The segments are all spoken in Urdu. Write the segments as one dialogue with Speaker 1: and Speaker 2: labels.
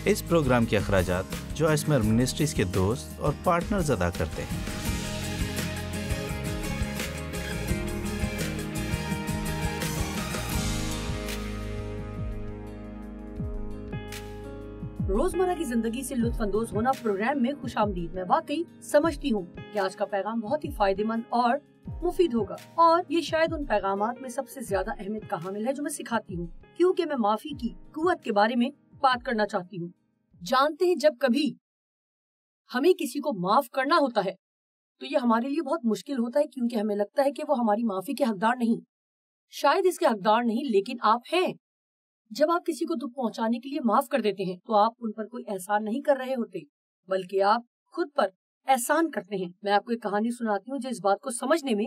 Speaker 1: اس پروگرام کے اخراجات جو اسمر منسٹریز کے دوست اور پارٹنرز ادا کرتے ہیں۔
Speaker 2: روزمرہ کی زندگی سے لطف اندوز ہونا پروگرام میں خوش آمدید۔ میں واقعی سمجھتی ہوں کہ آج کا پیغام بہت ہی فائدہ مند اور مفید ہوگا، اور یہ شاید ان پیغامات میں سب سے زیادہ اہمیت کا حامل ہے جو میں سکھاتی ہوں، کیونکہ میں معافی کی قوت کے بارے میں بات کرنا چاہتی ہوں۔ جانتے ہیں، جب کبھی ہمیں کسی کو معاف کرنا ہوتا ہے تو یہ ہمارے لیے بہت مشکل ہوتا ہے، کیونکہ ہمیں لگتا ہے کہ وہ ہماری معافی کے حقدار نہیں، شاید اس کے حقدار نہیں، لیکن آپ ہیں۔ جب آپ کسی کو دکھ پہنچانے کے لیے معاف کر دیتے ہیں تو آپ ان پر کوئی احسان نہیں کر رہے ہوتے، بلکہ آپ خود پر احسان کرتے ہیں۔ میں آپ کو ایک کہانی سناتی ہوں جو اس بات کو سمجھنے میں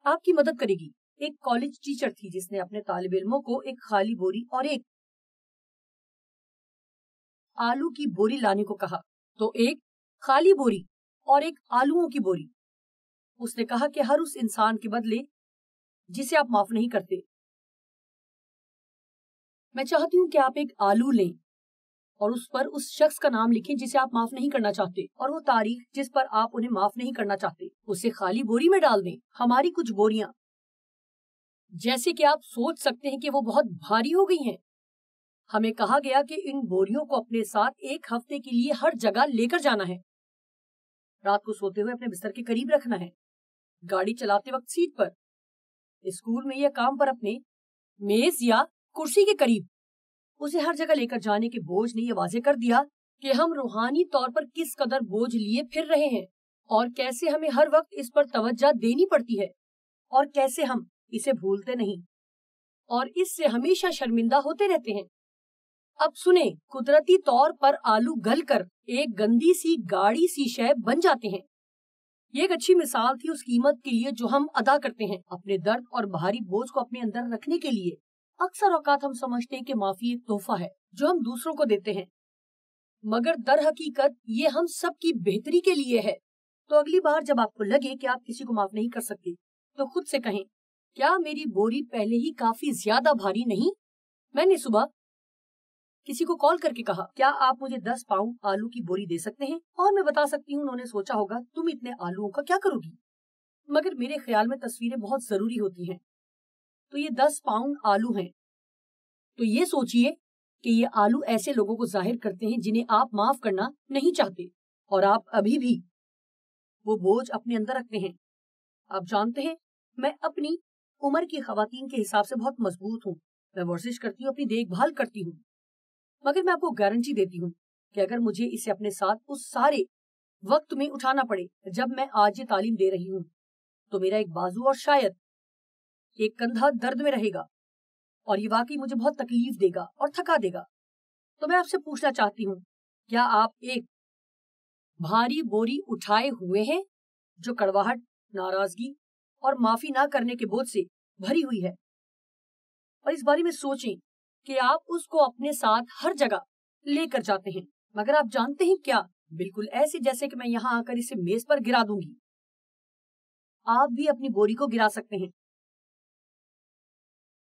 Speaker 2: آپ کی مدد کرے گی۔ ایک کالج ٹیچر تھی جس نے اپنے طالب علموں کو ایک خالی بوری اور ایک آلو کی بوری لانے کو کہا، تو ایک خالی بوری اور ایک آلووں کی بوری۔ اس نے کہا کہ ہر اس انسان کے بدلے جسے آپ معاف نہیں کرتے، میں چاہتی ہوں کہ آپ ایک آلو لیں اور اس پر اس شخص کا نام لکھیں جسے آپ معاف نہیں کرنا چاہتے، اور وہ تاریخ جس پر آپ انہیں معاف نہیں کرنا چاہتے، اسے خالی بوری میں ڈال دیں۔ ہماری کچھ بوریاں، جیسے کہ آپ سوچ سکتے ہیں کہ وہ بہت بھاری ہو گئی ہیں۔ ہمیں کہا گیا کہ ان بوریوں کو اپنے ساتھ ایک ہفتے کے لیے ہر جگہ لے کر جانا ہے، رات کو سوتے ہوئے اپنے بستر کے قریب رکھنا ہے، گاڑی چلاتے وقت سیٹ پر، اسکول میں یا کام پر اپنے میز یا کرسی کے قریب۔ اسے ہر جگہ لے کر جانے کے بوجھ نے یہ واضح کر دیا کہ ہم روحانی طور پر کس قدر بوجھ لیے پھر رہے ہیں، اور کیسے ہمیں ہر وقت اس پر توجہ دینی پڑتی ہے، اور کیسے ہم اسے بھولتے نہیں اور اس سے ہمیشہ شرمندہ ہوتے رہتے ہیں۔ اب سنیں، قدرتی طور پر آلو گل کر ایک گندی سی گاڑی سی شے بن جاتے ہیں۔ یہ ایک اچھی مثال تھی اس قیمت کے لیے جو ہم ادا کرتے ہیں اپنے درد اور بھاری بوجھ کو اپنے اندر رکھنے کے لیے۔ اکثر اوقات ہم سمجھتے ہیں کہ معافی ایک تحفہ ہے جو ہم دوسروں کو دیتے ہیں، مگر در حقیقت یہ ہم سب کی بہتری کے لیے ہے۔ تو اگلی بار جب آپ کو لگے کہ آپ کسی کو معاف نہیں کر سکتے تو خود سے کہیں، کیا میری بوری پہلے ہی کافی زیادہ بھاری نہیں؟ میں نے صبح کسی کو کال کر کے کہا، کیا آپ مجھے 10 پاؤنڈ آلو کی بوری دے سکتے ہیں؟ اور میں بتا سکتی ہوں انہوں نے سوچا ہوگا، تم اتنے آلووں کا کیا کرو گی؟ مگر میرے خیال میں تصویریں بہت ضروری ہوتی ہیں۔ تو یہ 10 پاؤنڈ آلو ہیں، تو یہ سوچئے کہ یہ آلو ایسے لوگوں کو ظاہر کرتے ہیں جنہیں آپ معاف کرنا نہیں چاہتے، اور آپ ابھی بھی وہ بوجھ اپنے اندر رکھتے ہیں۔ آپ جانتے ہیں، میں اپنی عمر کی خواتین کے حساب سے بہت مضبوط ہوں، میں ورزش کرتی ہوں، اپنی دیکھ بھال کرتی ہوں، مگر میں آپ کو گارنٹی دیتی ہوں کہ اگر مجھے اسے اپنے ساتھ اس سارے وقت میں اٹھانا پڑے جب میں آج یہ تعلیم دے رہی ہوں، تو میرا ایک بازو اور شاید ایک کندھا درد میں رہے گا، اور یہ واقعی مجھے بہت تکلیف دے گا اور تھکا دے گا۔ تو میں آپ سے پوچھنا چاہتی ہوں، کیا آپ ایک بھاری بوری اٹھائے ہوئے ہیں جو کڑواہٹ، ناراضگی اور معافی نہ کرنے کے بوجھ سے بھری ہوئی ہے؟ اور اس بارے میں سوچیں کہ آپ اس کو اپنے ساتھ ہر جگہ لے کر جاتے ہیں، مگر آپ جانتے ہیں کیا، بالکل ایسے جیسے کہ میں یہاں آ کر اسے میز پر گرا دوں گی، آپ بھی اپنی بوری کو گرا سکتے ہیں۔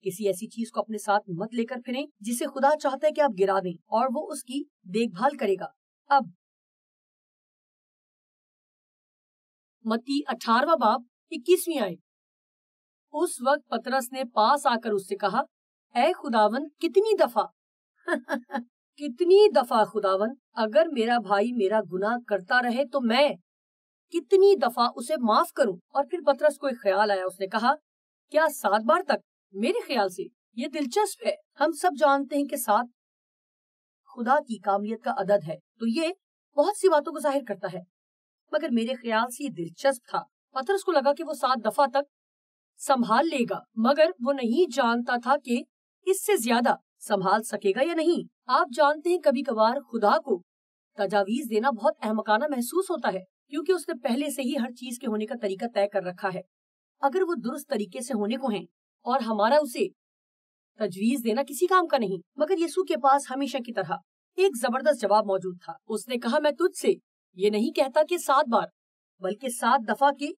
Speaker 2: کسی ایسی چیز کو اپنے ساتھ مت لے کر پھریں جسے خدا چاہتا ہے کہ آپ گرا دیں، اور وہ اس کی دیکھ بھال کرے گا۔ اب متی 18واں باب 21ویں آیت۔ اس وقت پطرس نے پاس آ کر اس سے کہا، اے خداوند، کتنی دفعہ کتنی دفعہ خداوند، اگر میرا بھائی میرا گناہ کرتا رہے تو میں کتنی دفعہ اسے معاف کروں؟ اور پھر پطرس کو ایک خیال آیا، اس نے کہا، کیا 7 بار تک؟ میرے خیال سے یہ دلچسپ ہے۔ ہم سب جانتے ہیں کہ 7 خدا کی کاملیت کا عدد ہے، تو یہ بہت سی باتوں کو ظاہر کرتا ہے، مگر میرے خیال سے یہ دلچسپ تھا۔ پطرس کو لگا کہ وہ 7 دفعہ تک سنبھال لے گا، مگر وہ نہیں جانتا تھا کہ اس سے زیادہ سنبھال سکے گا یا نہیں۔ آپ جانتے ہیں کبھی کبھار خدا کو تجاویز دینا بہت احمقانہ محسوس ہوتا ہے، کیونکہ اس نے پہلے سے ہی ہر چیز کے ہونے کا طریقہ طے کر رکھا ہے۔ اگر وہ درست طریقے سے ہونے کو ہیں اور ہمارا اسے تجویز دینا کسی کام کا نہیں، مگر یسوع کے پاس ہمیشہ کی طرح ایک زبردست جواب موجود تھا۔ اس نے کہا، میں تجھ سے یہ نہیں کہتا کہ 7 بار، بلکہ 7 دفعہ کے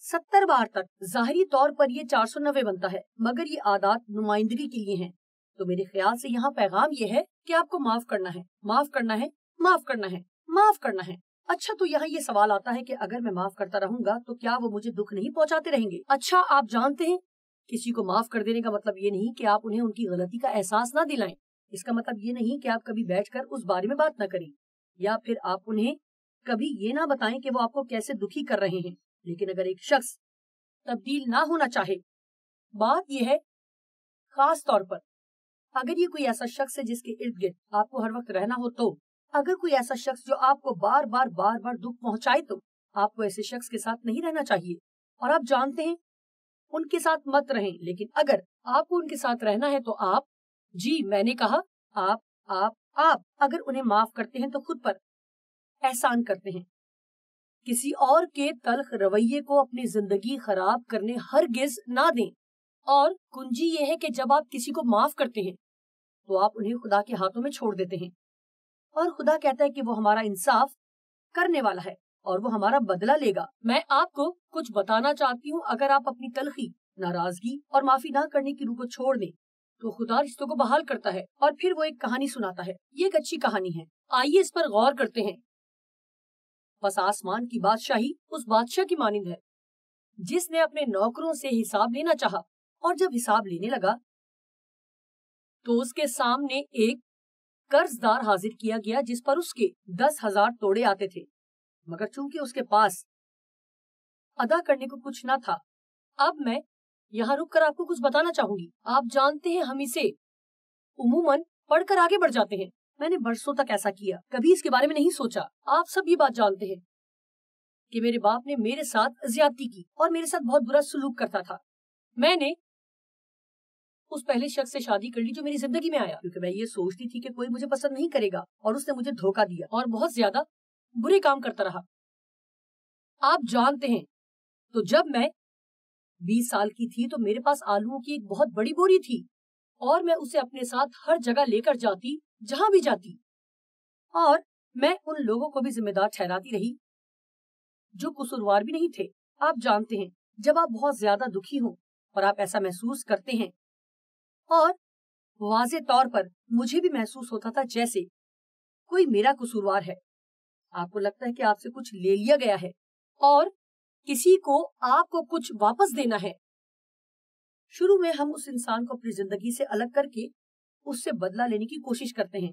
Speaker 2: 70 بار تک۔ ظاہری طور پر یہ 490 بنتا ہے، مگر یہ عادات نمائندگی کے لیے ہیں، تو میرے خیال سے یہاں پیغام یہ ہے کہ آپ کو معاف کرنا ہے، معاف کرنا ہے، معاف کرنا ہے، معاف کرنا ہے۔ اچھا، تو یہاں یہ سوال آتا ہے کہ اگر میں معاف کرتا رہوں گا تو کیا وہ مجھے دکھ نہیں پہنچاتے رہیں گے؟ اچھا، آپ جانتے ہیں کسی کو معاف کر دینے کا مطلب یہ نہیں کہ آپ انہیں ان کی غلطی کا احساس نہ دلائیں۔ اس کا مطلب یہ نہیں کہ آپ کبھی بیٹھ کر اس بارے میں بات نہ کریں، یا پھر آپ انہیں کبھی یہ نہ بتائیں کہ وہ آپ کو کیسے دکھی کر رہے ہیں۔ لیکن اگر ایک شخص تبدیل نہ ہونا چاہے، بات یہ ہے خاص طور پر اگر یہ کوئی ایسا شخص ہے جس کے ارد گرد آپ کو ہر وقت رہنا ہو، تو اگر کوئی ایسا شخص جو آپ کو بار بار دکھ پہنچائے، تو آپ کو ایسے شخص کے ساتھ نہیں رہنا چاہیے۔ اور آپ جانتے ہیں ان کے ساتھ مت رہیں، لیکن اگر آپ کو ان کے ساتھ رہنا ہے تو آپ، جی میں نے کہا آپ اگر انہیں معاف کرتے ہیں تو خود پر احسان کرتے ہیں۔ کسی اور کے تلخ رویے کو اپنی زندگی خراب کرنے ہرگز نہ دیں۔ اور کنجی یہ ہے کہ جب آپ کسی کو معاف کرتے ہیں تو آپ انہیں خدا کے ہاتھوں میں چھوڑ دیتے ہیں، اور خدا کہتا ہے کہ وہ ہمارا انصاف کرنے والا ہے اور وہ ہمارا بدلہ لے گا۔ میں آپ کو کچھ بتانا چاہتی ہوں، اگر آپ اپنی تلخی، ناراضگی اور معافی نہ کرنے کی روح کو چھوڑ دیں تو خدا رشتوں کو بحال کرتا ہے، اور پھر وہ ایک کہانی سناتا ہے۔ یہ ایک اچھی کہانی ہے، آئیے اس پر غور کرتے ہیں۔ بس آسمان کی بادشاہی اس بادشاہ کی مانند ہے جس نے اپنے نوکروں سے حساب لینا چاہا، اور جب حساب لینے لگا تو اس کے سامنے ایک قرض دار حاضر کیا گیا جس پر اس کے 10,000 توڑے آتے تھے، مگر چونکہ اس کے پاس ادا کرنے کو کچھ نہ تھا۔ اب میں یہاں رک کر آپ کو کچھ بتانا چاہوں گی۔ آپ جانتے ہیں ہم اسے عموماً پڑھ کر آگے بڑھ جاتے ہیں۔ میں نے برسوں تک ایسا کیا، کبھی اس کے بارے میں نہیں سوچا۔ آپ سب یہ بات جانتے ہیں کہ میرے باپ نے میرے ساتھ زیادتی کی اور میرے ساتھ بہت برا سلوک کرتا تھا۔ میں نے اس پہلے شخص سے شادی کر لی جو میری زندگی میں آیا، کیونکہ میں یہ سوچتی تھی کہ کوئی مجھے پسند نہیں کرے گا، اور اس نے مجھے دھوکہ دیا اور بہت زیادہ برے کام کرتا رہا۔ آپ جانتے ہیں، تو جب میں 20 سال کی تھی تو میرے پاس آلووں کی ایک بہت بڑی بوری تھی، اور میں اسے اپنے ساتھ ہر جگہ لے کر جاتی جہاں بھی جاتی، اور میں ان لوگوں کو بھی ذمہ دار ٹھہراتی رہی جو قصوروار بھی نہیں تھے۔ آپ جانتے ہیں، جب آپ بہت زیادہ دکھی ہوں اور آپ ایسا محسوس کرتے ہیں، اور واضح طور پر مجھے بھی محسوس ہوتا تھا جیسے کوئی میرا قصوروار ہے، آپ کو لگتا ہے کہ آپ سے کچھ لے لیا گیا ہے اور کسی کو آپ کو کچھ واپس دینا ہے۔ شروع میں ہم اس انسان کو اپنی زندگی سے الگ کر کے اس سے بدلہ لینے کی کوشش کرتے ہیں،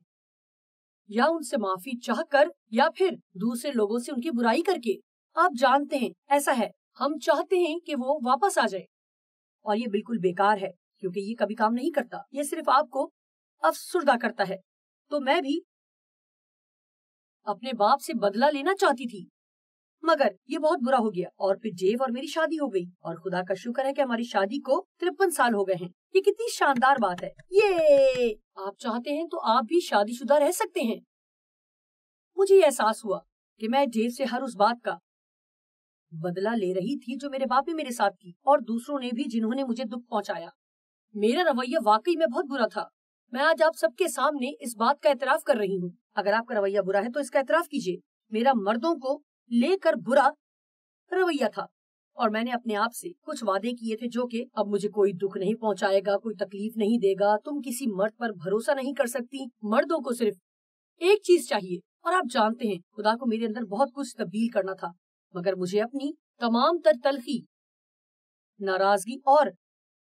Speaker 2: یا ان سے معافی چاہ کر، یا پھر دوسرے لوگوں سے ان کی برائی کر کے۔ آپ جانتے ہیں ایسا ہے، ہم چاہتے ہیں کہ وہ واپس آ جائے، اور یہ بالکل بیکار ہے کیونکہ یہ کبھی کام نہیں کرتا، یہ صرف آپ کو افسردہ کرتا ہے۔ تو میں بھی اپنے باپ سے بدلہ لینا چاہتی تھی، مگر یہ بہت برا ہو گیا، اور پھر جیو اور میری شادی ہو گئی، اور خدا کا شکر ہے کہ ہماری شادی کو 53 سال ہو گئے ہیں۔ یہ کتنی شاندار بات ہے۔ یہ آپ چاہتے ہیں تو آپ بھی شادی شدہ رہ سکتے ہیں۔ مجھے یہ احساس ہوا کہ میں جیو سے ہر اس بات کا بدلہ لے رہی تھی جو میرے باپ نے میرے ساتھ کی، اور دوسروں نے بھی جنہوں نے مجھے دکھ پہنچایا۔ میرا رویہ واقعی میں بہت برا تھا۔ میں آج آپ سب کے سامنے اس بات کا اعتراف کر رہی ہوں۔ اگر آپ کا رویہ برا ہے تو اس کا اعتراف کیجیے۔ میرا مردوں کو لے کر برا رویہ تھا، اور میں نے اپنے آپ سے کچھ وعدے کیے تھے جو کہ اب مجھے کوئی دکھ نہیں پہنچائے گا، کوئی تکلیف نہیں دے گا، تم کسی مرد پر بھروسہ نہیں کر سکتی، مردوں کو صرف ایک چیز چاہیے۔ اور آپ جانتے ہیں خدا کو میرے اندر بہت کچھ تبدیل کرنا تھا، مگر مجھے اپنی تمام تر تلخی، ناراضگی اور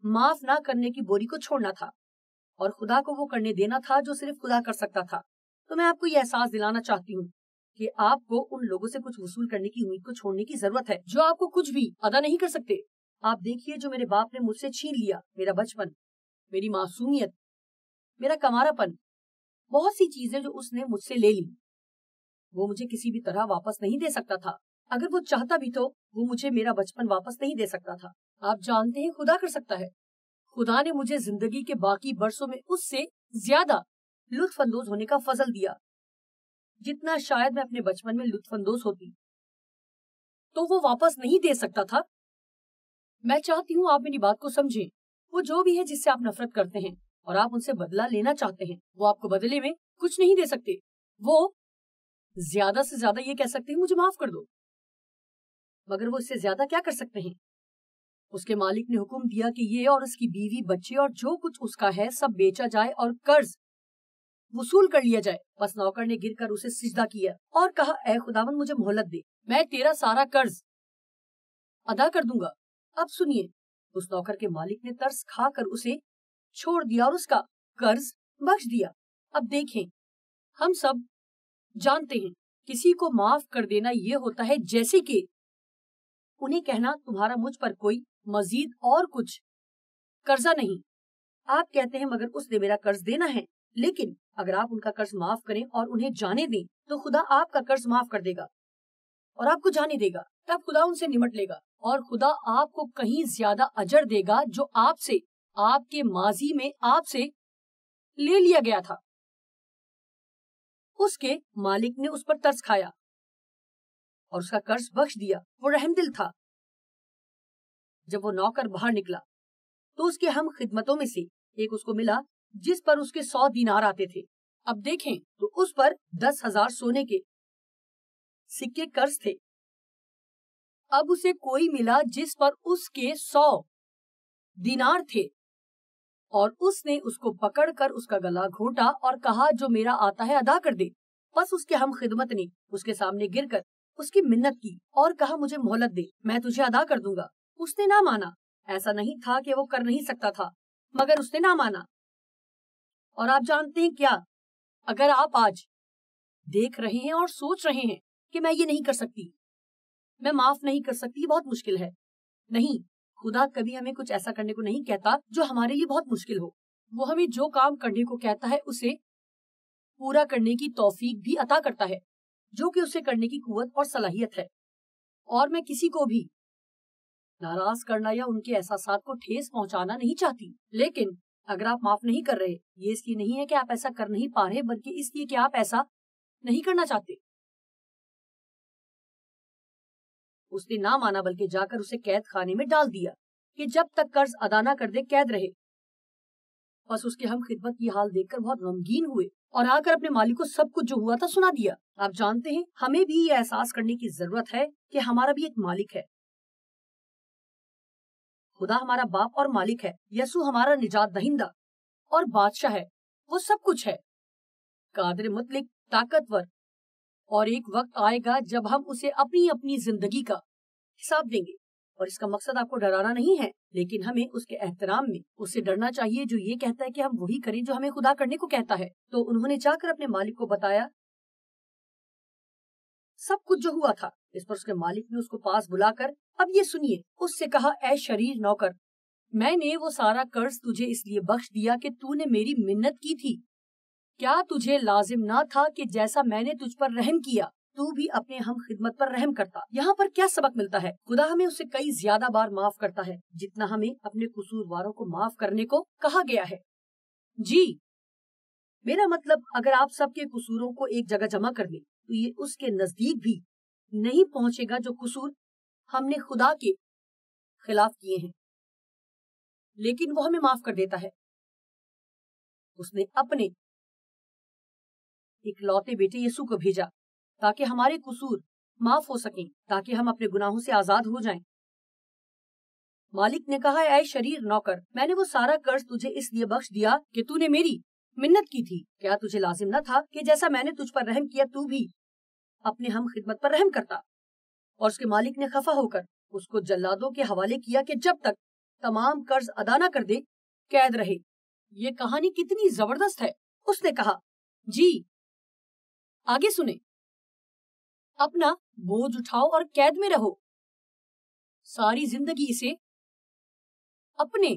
Speaker 2: معاف نہ کرنے کی بوری کو چھوڑنا تھا، اور خدا کو وہ کرنے دینا تھا جو صرف خدا کر سکتا تھا۔ تو میں آپ کو یہ احساس دلانا چاہتی ہوں کہ آپ کو ان لوگوں سے کچھ وصول کرنے کی امید کو چھوڑنے کی ضرورت ہے جو آپ کو کچھ بھی ادا نہیں کر سکتے۔ آپ دیکھیے جو میرے باپ نے مجھ سے چھین لیا، میرا بچپن، میری معصومیت، میرا کمارا پن، بہت سی چیزیں جو اس نے مجھ سے لے لی، وہ مجھے کسی بھی طرح واپس نہیں دے سکتا تھا۔ اگر وہ چاہتا بھی تو وہ مجھے میرا بچپن واپس نہیں دے سکتا تھا۔ آپ جانتے ہیں خدا کر سکتا ہے۔ خدا نے مجھے زندگی کے باقی برسوں میں اس سے زیادہ لطف اندوز ہونے کا فضل دیا جتنا شاید میں اپنے بچپن میں لطف اندوز ہوتی، تو وہ واپس نہیں دے سکتا تھا۔ میں چاہتی ہوں آپ میری بات کو سمجھیں۔ وہ جو بھی ہے جس سے آپ نفرت کرتے ہیں اور آپ ان سے بدلہ لینا چاہتے ہیں، وہ آپ کو بدلے میں کچھ نہیں دے سکتے۔ وہ زیادہ سے زیادہ یہ کہہ سکتے ہیں مجھے معاف کر دو، مگر وہ اس سے زیادہ کیا کر سکتے ہیں؟ اس کے مالک نے حکم دیا کہ یہ اور اس کی بیوی بچے اور جو کچھ اس کا ہے سب بیچا جائے اور قرض وصول کر لیا جائے۔ بس نوکر نے گر کر اسے سجدہ کیا اور کہا اے خداوند مجھے مہلت دے، میں تیرا سارا قرض ادا کر دوں گا۔ اب سنیے، اس نوکر کے مالک نے ترس کھا کر اسے چھوڑ دیا اور اس کا قرض بخش دیا۔ اب دیکھیں، ہم سب جانتے ہیں کسی کو معاف کر دینا یہ ہوتا ہے جیسے کہ انہیں کہنا تمہارا مجھ پر کوئی مزید اور کچھ قرضہ نہیں۔ آپ کہتے ہیں مگر اس نے میرا قرض دینا ہے، لیکن اگر آپ ان کا قرض معاف کریں اور انہیں جانے دیں تو خدا آپ کا قرض معاف کر دے گا اور آپ کو جانے دے گا۔ تب خدا ان سے نمٹ لے گا اور خدا آپ کو کہیں زیادہ اجر دے گا جو آپ سے آپ کے ماضی میں آپ سے لے لیا گیا تھا۔ اس کے مالک نے اس پر ترس کھایا اور اس کا قرض بخش دیا۔ وہ رحم دل تھا۔ جب وہ نوکر باہر نکلا تو اس کے ہم خدمتوں میں سے ایک اس کو ملا جس پر اس کے 100 دینار آتے تھے۔ اب دیکھیں تو اس پر 10,000 سونے کے سکے قرض تھے۔ اب اسے کوئی ملا جس پر اس کے 100 دینار تھے اور اس نے اس کو پکڑ کر اس کا گلا گھونٹا اور کہا جو میرا آتا ہے ادا کر دے۔ بس اس کے ہم خدمت نے اس کے سامنے گر کر اس کی منت کی اور کہا مجھے مہلت دے، میں تجھے ادا کر دوں گا۔ اس نے نہ مانا۔ ایسا نہیں تھا کہ وہ کر نہیں سکتا تھا، مگر اس نے نہ مانا۔ اور آپ جانتے ہیں کیا، اگر آپ آج دیکھ رہے ہیں اور سوچ رہے ہیں کہ میں یہ نہیں کر سکتی، میں معاف نہیں کر سکتی، بہت مشکل ہے، نہیں، خدا کبھی ہمیں کچھ ایسا کرنے کو نہیں کہتا جو ہمارے لیے بہت مشکل ہو۔ وہ ہمیں جو کام کرنے کو کہتا ہے اسے پورا کرنے کی توفیق بھی عطا کرتا ہے، جو کہ اسے کرنے کی قوت اور صلاحیت ہے۔ اور میں کسی کو بھی ناراض کرنا یا ان کے احساسات کو ٹھیس پہنچانا نہیں چاہتی، لیکن اگر آپ معاف نہیں کر رہے، یہ اس لیے نہیں ہے کہ آپ ایسا کر نہیں پا رہے، بلکہ اس لیے کہ آپ ایسا نہیں کرنا چاہتے۔ اس نے نہ مانا بلکہ جا کر اسے قید خانے میں ڈال دیا کہ جب تک قرض ادا نہ کر دے قید رہے۔ بس اس کے ہم خدمت یہ حال دیکھ کر بہت غمگین ہوئے اور آ کر اپنے مالک کو سب کچھ جو ہوا تھا سنا دیا۔ آپ جانتے ہیں ہمیں بھی یہ احساس کرنے کی ضرورت ہے کہ ہمارا بھی ایک مالک ہے۔ خدا ہمارا باپ اور مالک ہے، یسوع ہمارا نجات دہندہ اور بادشاہ ہے، وہ سب کچھ ہے، قادر مطلق، طاقتور، اور ایک وقت آئے گا جب ہم اسے اپنی اپنی زندگی کا حساب دیں گے۔ اور اس کا مقصد آپ کو ڈرانا نہیں ہے، لیکن ہمیں اس کے احترام میں اس سے ڈرنا چاہیے جو یہ کہتا ہے کہ ہم وہی کریں جو ہمیں خدا کرنے کو کہتا ہے۔ تو انہوں نے جا کر اپنے مالک کو بتایا سب کچھ جو ہوا تھا۔ اس پر اس کے مالک نے اس کو پاس بلا کر اب یہ سنیے، اس سے کہا اے شریر نوکر، میں نے وہ سارا قرض تجھے اس لیے بخش دیا کہ تو نے میری منت کی تھی۔ کیا تجھے لازم نہ تھا کہ جیسا میں نے تجھ پر رحم کیا تو بھی اپنے ہم خدمت پر رحم کرتا؟ یہاں پر کیا سبق ملتا ہے؟ خدا ہمیں اسے کئی زیادہ بار معاف کرتا ہے جتنا ہمیں اپنے قصورواروں کو معاف کرنے کو کہا گیا ہے۔ جی، میرا مطلب اگر آپ سب کے قصوروں کو ایک جگہ جمع کر دیں تو یہ اس کے نزدیک بھی نہیں پہنچے گا جو قصور ہم نے خدا کے خلاف کیے ہیں، لیکن وہ ہمیں معاف کر دیتا ہے۔ اس نے اپنے اکلوتے بیٹے یسوع کو بھیجا تاکہ ہمارے قصور معاف ہو سکیں، تاکہ ہم اپنے گناہوں سے آزاد ہو جائیں۔ مالک نے کہا اے شریر نوکر، میں نے وہ سارا قرض تجھے اس لیے بخش دیا کہ تو نے میری منت کی تھی۔ کیا تجھے لازم نہ تھا کہ جیسا میں نے تجھ پر رحم کیا تو بھی اپنے ہم خدمت پر رحم کرتا؟ اور اس کے مالک نے خفا ہو کر اس کو جلادوں کے حوالے کیا کہ جب تک تمام قرض ادا نہ کر دے قید رہے۔ یہ کہانی کتنی زبردست ہے۔ اس نے کہا جی آگے سنیں، اپنا بوجھ اٹھاؤ اور قید میں رہو، ساری زندگی اسے اپنے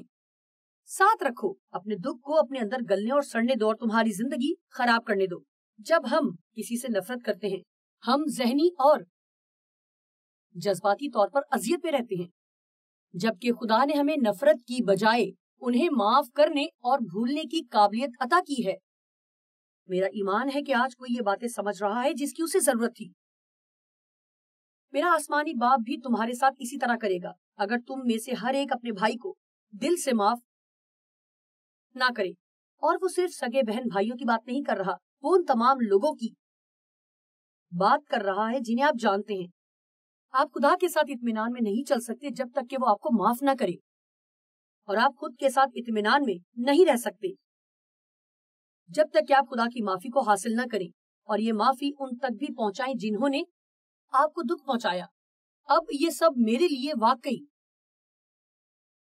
Speaker 2: ساتھ رکھو، اپنے دکھ کو اپنے اندر گلنے اور سڑنے دو اور تمہاری زندگی خراب کرنے دو۔ جب ہم کسی سے نفرت کرتے ہیں ہم ذہنی اور جذباتی طور پر اذیت پہ رہتے ہیں، جبکہ خدا نے ہمیں نفرت کی بجائے انہیں معاف کرنے اور بھولنے کی قابلیت عطا کی ہے۔ میرا ایمان ہے کہ آج کوئی یہ باتیں سمجھ رہا ہے جس کی اسے ضرورت تھی۔ میرا آسمانی باپ بھی تمہارے ساتھ اسی طرح کرے گا اگر تم میں سے ہر ایک اپنے بھائی کو دل سے معاف نہ کرے۔ اور وہ صرف سگے بہن بھائیوں کی بات نہیں کر رہا، وہ ان تمام لوگوں کی بات کر رہا ہے جنہیں آپ جانتے ہیں۔ آپ خدا کے ساتھ اطمینان میں نہیں چل سکتے جب تک کہ وہ آپ کو معاف نہ کرے، اور آپ خود کے ساتھ اطمینان میں نہیں رہ سکتے جب تک کہ آپ خدا کی معافی کو حاصل نہ کریں، اور یہ معافی ان تک بھی پہنچائیں جنہوں نے آپ کو دکھ پہنچایا۔ اب یہ سب میرے لیے واقعی،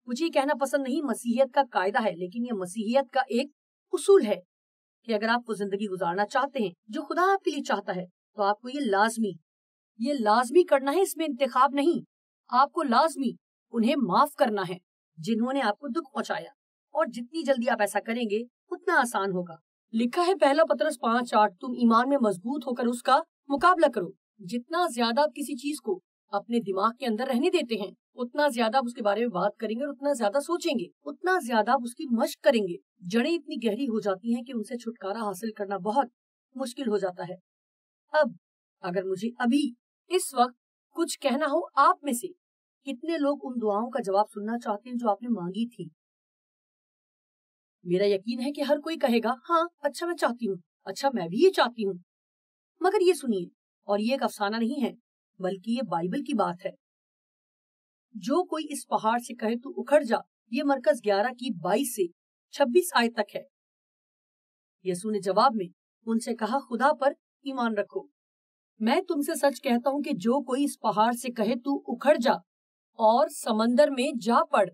Speaker 2: مجھے یہ کہنا پسند نہیں مسیحیت کا قاعدہ ہے، لیکن یہ مسیحیت کا ایک اصول ہے کہ اگر آپ کو زندگی گزارنا چاہتے ہیں جو خدا آپ کے لیے چاہتا ہے، تو آپ کو یہ لازمی کرنا ہے، اس میں انتخاب نہیں۔ آپ کو لازمی انہیں معاف کرنا ہے جنہوں نے آپ کو دکھ پہنچایا، اور جتنی جلدی آپ ایسا کریں گے اتنا آسان ہوگا۔ لکھا ہے پہلا پطرس 5:8، تم ایمان میں مضبوط ہو کر اس کا مقابلہ کرو۔ جتنا زیادہ آپ کسی چیز کو اپنے دماغ کے اندر رہنے دیتے ہیں، اتنا زیادہ آپ اس کے بارے میں بات کریں گے، اور اتنا زیادہ سوچیں گے، اتنا زیادہ آپ اس کی مشق کریں گے۔ جڑیں اتنی گہری ہو جاتی ہیں کہ ان سے چھٹکارا حاصل کرنا بہت مشکل ہو جاتا ہے۔ اب اگر مجھے ابھی اس وقت کچھ کہنا ہو، آپ میں سے کتنے لوگ ان دعاؤں کا جواب سننا چاہتے ہیں جو آپ نے مانگی تھی؟ میرا یقین ہے کہ ہر کوئی کہے گا ہاں اچھا میں چاہتی ہوں، اچھا میں بھی یہ چاہتی ہوں۔ مگر یہ سنیے، اور یہ ایک افسانہ نہیں ہے بلکہ یہ بائبل کی بات ہے۔ جو کوئی اس پہاڑ سے کہے تو اکھڑ جا، یہ مرکز 11 کی 22 سے 26 آیت تک ہے۔ یسوع نے جواب میں ان سے کہا خدا پر ایمان رکھو۔ میں تم سے سچ کہتا ہوں کہ جو کوئی اس پہاڑ سے کہے تو اکھڑ جا اور سمندر میں جا پڑ،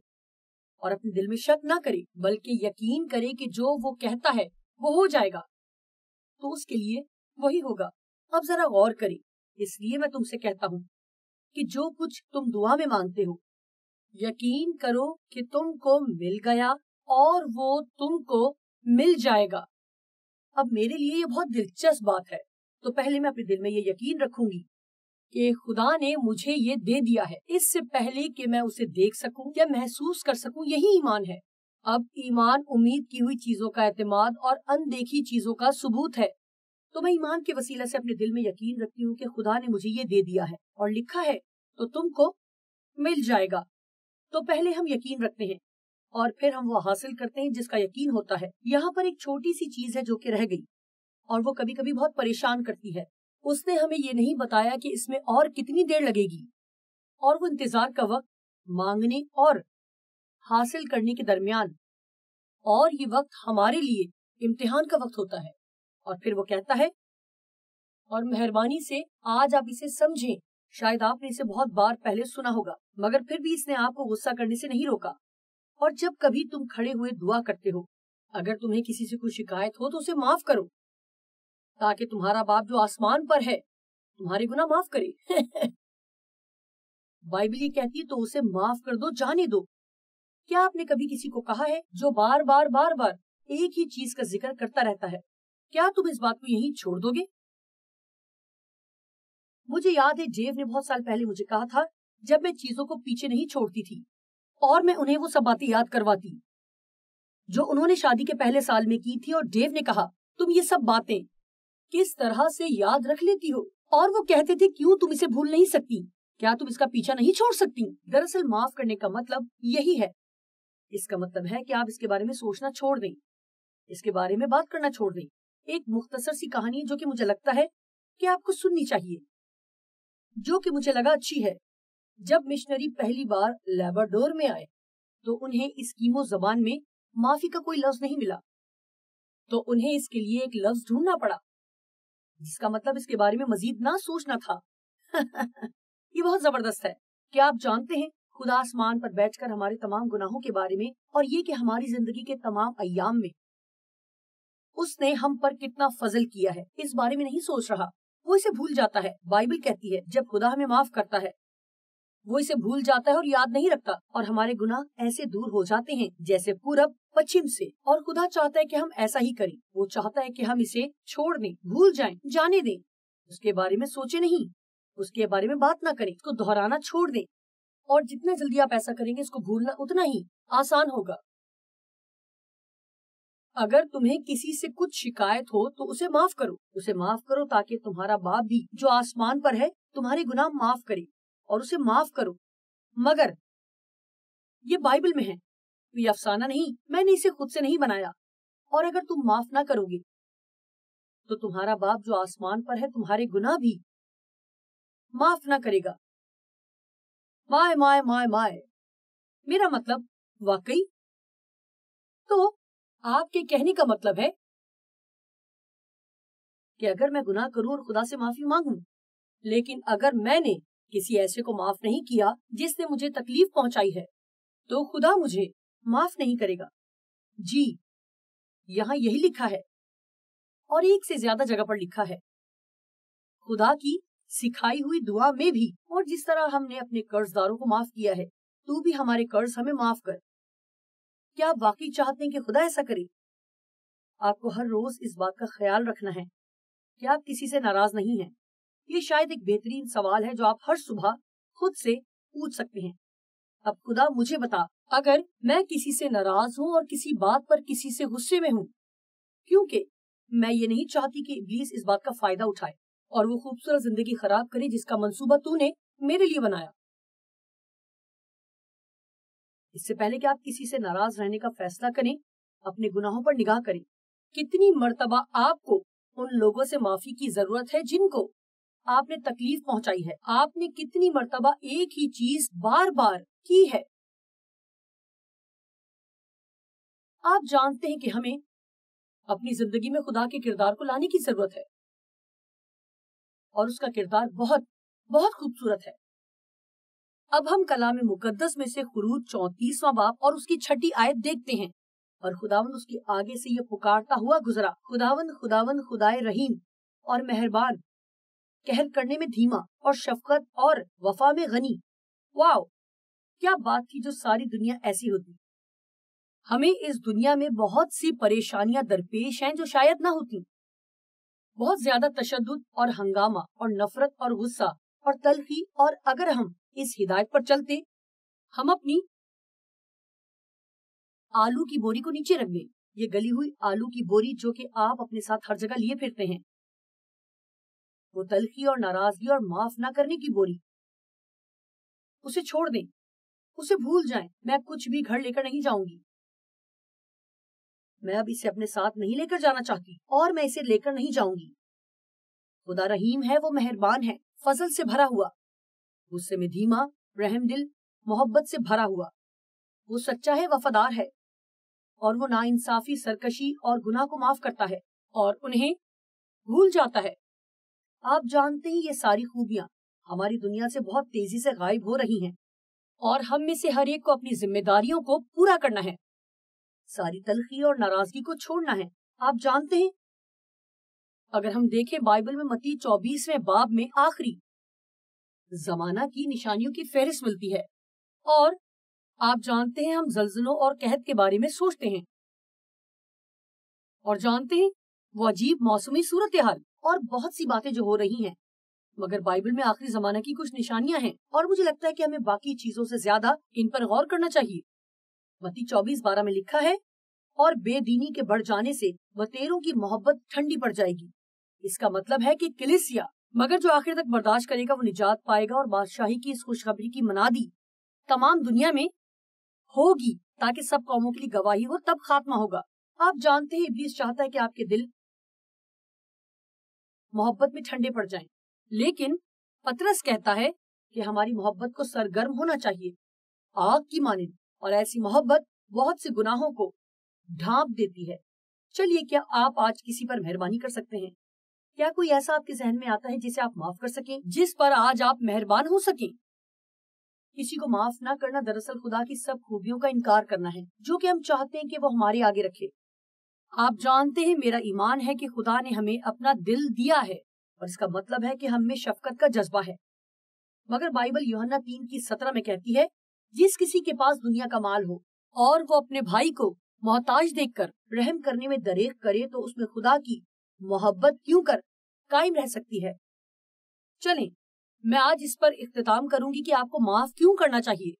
Speaker 2: اور اپنے دل میں شک نہ کرے بلکہ یقین کرے کہ جو وہ کہتا ہے وہ ہو جائے گا، تو اس کے لیے وہی ہوگا۔ اب ذرا غور کرے، اس لیے میں تم سے کہتا ہوں کہ جو کچھ تم دعا میں مانگتے ہو، یقین کرو کہ تم کو مل گیا اور وہ تم کو مل جائے گا۔ اب میرے لیے یہ بہت دلچسپ بات ہے، تو پہلے میں اپنے دل میں یہ یقین رکھوں گی کہ خدا نے مجھے یہ دے دیا ہے، اس سے پہلے کہ میں اسے دیکھ سکوں یا محسوس کر سکوں۔ یہی ایمان ہے۔ اب ایمان امید کی ہوئی چیزوں کا اعتماد اور اندیکھی چیزوں کا ثبوت ہے۔ تو میں ایمان کے وسیلہ سے اپنے دل میں یقین رکھتی ہوں کہ خدا نے مجھے یہ دے دیا ہے، اور لکھا ہے تو تم کو مل جائے گا۔ تو پہلے ہم یقین رکھتے ہیں اور پھر ہم وہ حاصل کرتے ہیں جس کا یقین ہوتا ہے۔ یہاں پر ایک چھوٹی سی چیز ہے جو کہ رہ گئی، اور وہ کبھی کبھی بہت پریشان کرتی ہے۔ اس نے ہمیں یہ نہیں بتایا کہ اس میں اور کتنی دیر لگے گی، اور وہ انتظار کا وقت مانگنے اور حاصل کرنے کے درمیان، اور یہ وقت ہمارے لیے امتحان کا وقت ہوتا ہے۔ اور پھر وہ کہتا ہے، اور مہربانی سے آج آپ اسے سمجھیں۔ شاید آپ نے اسے بہت بار پہلے سنا ہوگا، مگر پھر بھی اس نے آپ کو غصہ کرنے سے نہیں روکا۔ اور جب کبھی تم کھڑے ہوئے دعا کرتے ہو، اگر تمہیں کسی سے کوئی شکایت ہو تو اسے معاف کرو، تاکہ تمہارا باپ جو آسمان پر ہے تمہارے گناہ معاف کرے۔ بائبل یہ کہتی ہے تو اسے معاف کر دو، جانے دو۔ کیا آپ نے کبھی کسی کو کہا ہے جو بار بار ایک ہی چیز کا ذکر کرتا رہتا ہے، کیا تم اس بات کو یہیں چھوڑ دو گے؟ مجھے یاد ہے ڈیو نے بہت سال پہلے مجھے کہا تھا، جب میں چیزوں کو پیچھے نہیں چھوڑتی تھی اور میں انہیں وہ سب باتیں یاد کرواتی جو انہوں نے شادی کے پہلے سال میں کی تھی، اور ڈیو نے کہا تم یہ سب باتیں کس طرح سے یاد رکھ لیتی ہو؟ اور وہ کہتے تھے کیوں تم اسے بھول نہیں سکتی؟ کیا تم اس کا پیچھا نہیں چھوڑ سکتی؟ دراصل معاف کرنے کا مطلب یہی ہے۔ اس کا مطلب ہے کہ آپ اس کے بارے میں سوچنا چھوڑ دیں، اس کے بارے میں بات کرنا چھوڑ دیں۔ ایک مختصر سی کہانی جو کہ مجھے لگتا ہے کہ آپ کو سننی چاہیے، جو کہ مجھے لگا اچھی ہے۔ جب مشنری پہلی بار لیبراڈور میں آئے تو انہیں اسکیمو زبان میں معافی کا کوئی لفظ نہیں ملا، تو انہیں اس کے لیے ایک لفظ ڈھونڈنا پڑا جس کا مطلب اس کے بارے میں مزید نہ سوچنا تھا۔ یہ بہت زبردست ہے۔ کیا آپ جانتے ہیں خدا آسمان پر بیٹھ کر ہمارے تمام گناہوں کے بارے میں، اور یہ کہ ہماری زندگی کے تمام ایام میں اس نے ہم پر کتنا فضل کیا ہے، اس بارے میں نہیں سوچ رہا، وہ اسے بھول جاتا ہے۔ بائبل کہتی ہے جب خدا ہمیں معاف کرتا ہے وہ اسے بھول جاتا ہے اور یاد نہیں رکھتا، اور ہمارے گناہ ایسے دور ہو جاتے ہیں جیسے پورب پچھم سے۔ اور خدا چاہتا ہے کہ ہم ایسا ہی کریں، وہ چاہتا ہے کہ ہم اسے چھوڑ دیں، بھول جائیں، جانے دیں، اس کے بارے میں سوچے نہیں، اس کے بارے میں بات نہ کریں، اس کو دہرانا چھوڑ دیں۔ اور جتنا جلدی آپ ایسا کریں گے اس کو بھولنا اتنا ہی آسان ہوگا۔ اگر تمہیں کسی سے کچھ شکایت ہو تو اسے معاف کرو، اسے معاف کرو تاکہ تمہارا باپ بھی جو آسمان پر ہے تمہارے گناہ معاف کرے، اور اسے معاف کرو۔ مگر یہ بائبل میں ہے، یہ افسانہ نہیں، میں نے اسے خود سے نہیں بنایا۔ اور اگر تم معاف نہ کرو گے تو تمہارا باپ جو آسمان پر ہے تمہارے گناہ بھی معاف نہ کرے گا۔ مائے مائے مائے مائے، میرا مطلب واقعی؟ تو آپ کے کہنے کا مطلب ہے کہ اگر میں گناہ کروں اور خدا سے معافی مانگوں، لیکن اگر میں نے کسی ایسے کو معاف نہیں کیا جس نے مجھے تکلیف پہنچائی ہے تو خدا مجھے معاف نہیں کرے گا؟ جی، یہاں یہی لکھا ہے، اور ایک سے زیادہ جگہ پر لکھا ہے۔ خدا کی سکھائی ہوئی دعا میں بھی، اور جس طرح ہم نے اپنے قرض داروں کو معاف کیا ہے، تو بھی ہمارے قرض ہمیں معاف کر۔ کیا آپ واقعی چاہتے ہیں کہ خدا ایسا کرے؟ آپ کو ہر روز اس بات کا خیال رکھنا ہے کہ آپ کسی سے ناراض نہیں ہیں۔ یہ شاید ایک بہترین سوال ہے جو آپ ہر صبح خود سے پوچھ سکتے ہیں۔ اب خدا مجھے بتا، اگر میں کسی سے ناراض ہوں اور کسی بات پر کسی سے غصے میں ہوں، کیونکہ میں یہ نہیں چاہتی کہ ابلیس اس بات کا فائدہ اٹھائے اور وہ خوبصورت زندگی خراب کرے جس کا منصوبہ تو نے میرے لیے بنایا۔ اس سے پہلے کہ آپ کسی سے ناراض رہنے کا فیصلہ کریں، اپنے گناہوں پر نگاہ کریں۔ کتنی مرتبہ آپ کو ان لوگوں سے معافی کی ضرورت ہے جن کو آپ نے تکلیف پہنچائی ہے؟ آپ نے کتنی مرتبہ ایک ہی چیز بار بار کی ہے؟ آپ جانتے ہیں کہ ہمیں اپنی زندگی میں خدا کے کردار کو لانے کی ضرورت ہے، اور اس کا کردار بہت بہت خوبصورت ہے۔ اب ہم کلام مقدس میں سے خروج 34واں باب اور اس کی 6 آیت دیکھتے ہیں، اور خداوند اس کے آگے سے یہ پکارتا ہوا گزرا، خداوند خداوند خدائے رحیم اور مہربان، قہر کرنے میں دھیما اور شفقت اور وفا میں غنی۔ واو، کیا بات تھی جو ساری دنیا ایسی ہوتی۔ ہمیں اس دنیا میں بہت سی پریشانیاں درپیش ہیں جو شاید نہ ہوتی، بہت زیادہ تشدد اور ہنگامہ اور نفرت اور غصہ اور تلخی، اور اگر ہم اس ہدایت پر چلتے، ہم اپنی آلو کی بوری کو نیچے رکھ دیں، یہ گلی ہوئی آلو کی بوری جو کہ آپ اپنے ساتھ ہر جگہ لیے پھرتے ہیں، وہ تلخی اور ناراضگی اور معاف نہ کرنے کی بوری، اسے چھوڑ دیں، اسے بھول جائیں۔ میں کچھ بھی گھر لے کر نہیں جاؤں گی، میں اب اسے اپنے ساتھ نہیں لے کر جانا چاہتی، اور میں اسے لے کر نہیں جاؤں گی۔ خدا رحیم ہے، وہ مہربان ہے، فضل سے بھرا ہوا، غصے میں دھیما، رحم دل، محبت سے بھرا ہوا، وہ سچا ہے، وفادار ہے، اور وہ ناانصافی، سرکشی اور گناہ کو معاف کرتا ہے اور انہیں بھول جاتا ہے۔ آپ جانتے ہیں یہ ساری خوبیاں ہماری دنیا سے بہت تیزی سے غائب ہو رہی ہیں، اور ہم میں سے ہر ایک کو اپنی ذمہ داریوں کو پورا کرنا ہے، ساری تلخی اور ناراضگی کو چھوڑنا ہے۔ آپ جانتے ہیں، اگر ہم دیکھیں بائبل میں متی 24ویں باب میں آخری زمانہ کی نشانیوں کی فہرست ملتی ہے، اور آپ جانتے ہیں ہم زلزلوں اور قحط کے بارے میں سوچتے ہیں، اور جانتے ہیں وہ عجیب موسمی صورتحال اور بہت سی باتیں جو ہو رہی ہیں، مگر بائبل میں آخری زمانہ کی کچھ نشانیاں ہیں، اور مجھے لگتا ہے کہ ہمیں باقی چیزوں سے زیادہ ان پر غور کرنا چاہیے۔ متی 24:12 میں لکھا ہے، اور بے دینی کے بڑھ جانے سے وطیروں کی محبت ٹھنڈی پڑ جائے گی۔ اس کا مطلب ہے کہ کلیسیا، مگر جو آخر تک برداشت کرے گا وہ نجات پائے گا، اور بادشاہی کی اس خوشخبری کی منادی تمام دنیا میں ہوگی تاکہ سب قوموں کے لیے گواہی ہو، تب خاتمہ ہوگا۔ آپ جانتے ہیں ابلیس چاہتا ہے کہ آپ کے دل محبت میں ٹھنڈے پڑ جائیں، لیکن پترس کہتا ہے کہ ہماری محبت کو سرگرم ہونا چاہیے، آگ کی مانند، اور ایسی محبت بہت سے گناہوں کو ڈھانپ دیتی ہے۔ چلیے، کیا آپ آج کسی پر مہربانی کر سکتے ہیں؟ کیا کوئی ایسا آپ کے ذہن میں آتا ہے جسے آپ معاف کر سکیں، جس پر آج آپ مہربان ہو سکیں؟ کسی کو معاف نہ کرنا دراصل خدا کی سب خوبیوں کا انکار کرنا ہے جو کہ ہم چاہتے ہیں کہ وہ ہمارے آگے رکھے۔ آپ جانتے ہیں میرا ایمان ہے کہ خدا نے ہمیں اپنا دل دیا ہے، اور اس کا مطلب ہے کہ ہم میں شفقت کا جذبہ ہے، مگر بائبل یوحنا 3:17 میں کہتی ہے، جس کسی کے پاس دنیا کا مال ہو اور وہ اپنے بھائی کو محتاج دیکھ کر رحم کرنے میں دریغ کرے تو اس میں خدا کی محبت کیوں کر قائم رہ سکتی ہے۔ چلیں، میں آج اس پر اختتام کروں گی کہ آپ کو معاف کیوں کرنا چاہیے۔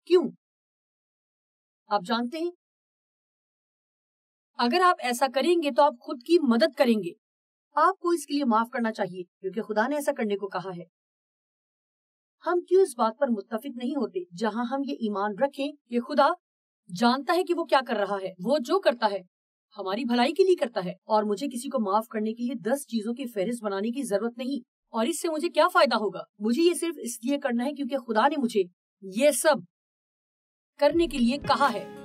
Speaker 2: کیوں؟ آپ جانتے ہیں، اگر آپ ایسا کریں گے تو آپ خود کی مدد کریں گے۔ آپ کو اس کے لیے معاف کرنا چاہیے کیونکہ خدا نے ایسا کرنے کو کہا ہے۔ ہم کیوں اس بات پر متفق نہیں ہوتے جہاں ہم یہ ایمان رکھیں کہ خدا جانتا ہے کہ وہ کیا کر رہا ہے، وہ جو کرتا ہے ہماری بھلائی کے لیے کرتا ہے، اور مجھے کسی کو معاف کرنے کے لیے 10 چیزوں کی فہرست بنانے کی ضرورت نہیں، اور اس سے مجھے کیا فائدہ ہوگا؟ مجھے یہ صرف اس لیے کرنا ہے کیونکہ خدا نے مجھے یہ سب کرنے کے لیے کہا ہے.